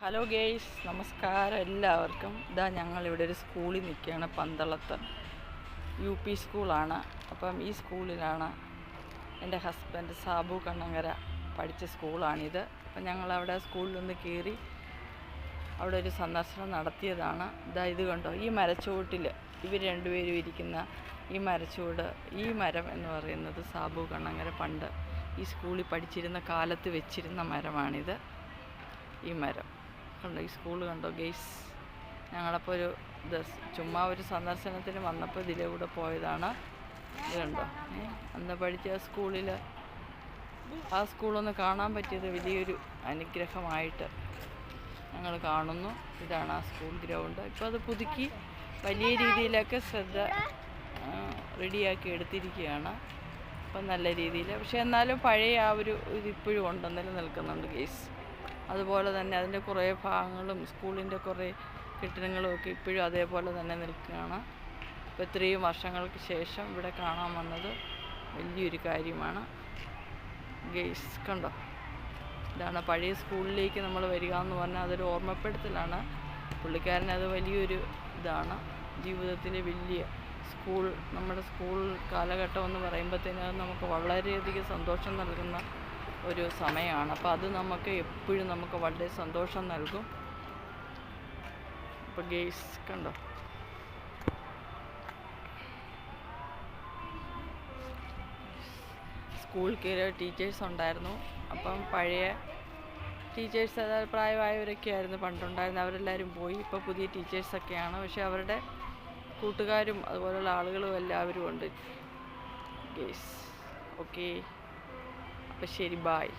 Hello guys, നമസ്കാരം എല്ലാവർക്കും. ഇതാ ഞങ്ങളിവിടെ ഒരു സ്കൂളിൽ നിൽക്കുകയാണ്. പന്തളത്ത് UP സ്കൂളാണ്. അപ്പം ഈ സ്കൂളിലാണ് എൻ്റെ ഹസ്ബൻഡ് സാബു കണ്ണങ്കര പഠിച്ച സ്കൂളാണിത്. അപ്പം ഞങ്ങളവിടെ സ്കൂളിലൊന്ന് കയറി അവിടെ ഒരു സന്ദർശനം നടത്തിയതാണ്. ഇതാ ഇത് കണ്ടോ, ഈ മരച്ചുവട്ടിൽ ഇവർ രണ്ടുപേരും ഇരിക്കുന്ന ഈ മരച്ചുവട്, ഈ മരം എന്ന് പറയുന്നത് സാബു കണ്ണങ്കര പണ്ട് ഈ സ്കൂളിൽ പഠിച്ചിരുന്ന കാലത്ത് വെച്ചിരുന്ന മരമാണിത്. ഈ മരം കണ്ടോ, ഈ സ്കൂൾ കണ്ടോ ഗെയ്സ്. ഞങ്ങളപ്പോൾ ചുമ്മാ ഒരു സന്ദർശനത്തിന് വന്നപ്പോൾ ഇതിലെ കൂടെ പോയതാണ്. ഇത് കണ്ടോ, അന്ന് പഠിച്ച സ്കൂളിൽ ആ സ്കൂളൊന്ന് കാണാൻ പറ്റിയത് വലിയൊരു അനുഗ്രഹമായിട്ട് ഞങ്ങൾ കാണുന്നു. ഇതാണ് ആ സ്കൂൾ ഗ്രൗണ്ട്. ഇപ്പോൾ അത് പുതുക്കി വലിയ രീതിയിലൊക്കെ റെഡിയാക്കി എടുത്തിരിക്കുകയാണ്. അപ്പം നല്ല രീതിയിൽ, പക്ഷെ എന്നാലും പഴയ ആ ഒരു ഇതിപ്പോഴും ഉണ്ട്, നിലനിൽക്കുന്നുണ്ട് ഗെയ്സ്. അതുപോലെ തന്നെ അതിൻ്റെ കുറേ ഭാഗങ്ങളും സ്കൂളിൻ്റെ കുറേ കെട്ടിടങ്ങളും ഒക്കെ ഇപ്പോഴും അതേപോലെ തന്നെ നിൽക്കുകയാണ്. ഇപ്പോൾ ഇത്രയും വർഷങ്ങൾക്ക് ശേഷം ഇവിടെ കാണാൻ വന്നത് വലിയൊരു കാര്യമാണ് ഗെയ്സ്. കണ്ടോ, ഇതാണ് പഴയ സ്കൂളിലേക്ക് നമ്മൾ വരിക എന്ന് പറഞ്ഞാൽ അതൊരു ഓർമ്മപ്പെടുത്തലാണ്. പുള്ളിക്കാരനത് വലിയൊരു ഇതാണ് ജീവിതത്തിലെ വലിയ സ്കൂൾ. നമ്മുടെ സ്കൂൾ കാലഘട്ടം എന്ന് പറയുമ്പോഴത്തേനും അത് നമുക്ക് വളരെയധികം സന്തോഷം നൽകുന്ന ഒരു സമയമാണ്. അപ്പോൾ അത് നമുക്ക് എപ്പോഴും നമുക്ക് വളരെ സന്തോഷം നൽകും. അപ്പോൾ ഗെയ്സ് കണ്ടോ, സ്കൂളിൽ കയറിയ ടീച്ചേഴ്സ് ഉണ്ടായിരുന്നു. അപ്പം പഴയ ടീച്ചേഴ്സ്, അതായത് പ്രായമായവരൊക്കെ ആയിരുന്നു പണ്ടുണ്ടായിരുന്നത്. അവരെല്ലാവരും പോയി. ഇപ്പോൾ പുതിയ ടീച്ചേഴ്സൊക്കെയാണ്. പക്ഷെ അവരുടെ കൂട്ടുകാരും അതുപോലുള്ള ആളുകളും എല്ലാവരും ഉണ്ട് ഗെയ്സ്. ഓക്കെ, അപ്പോൾ ശരി, ബായ്.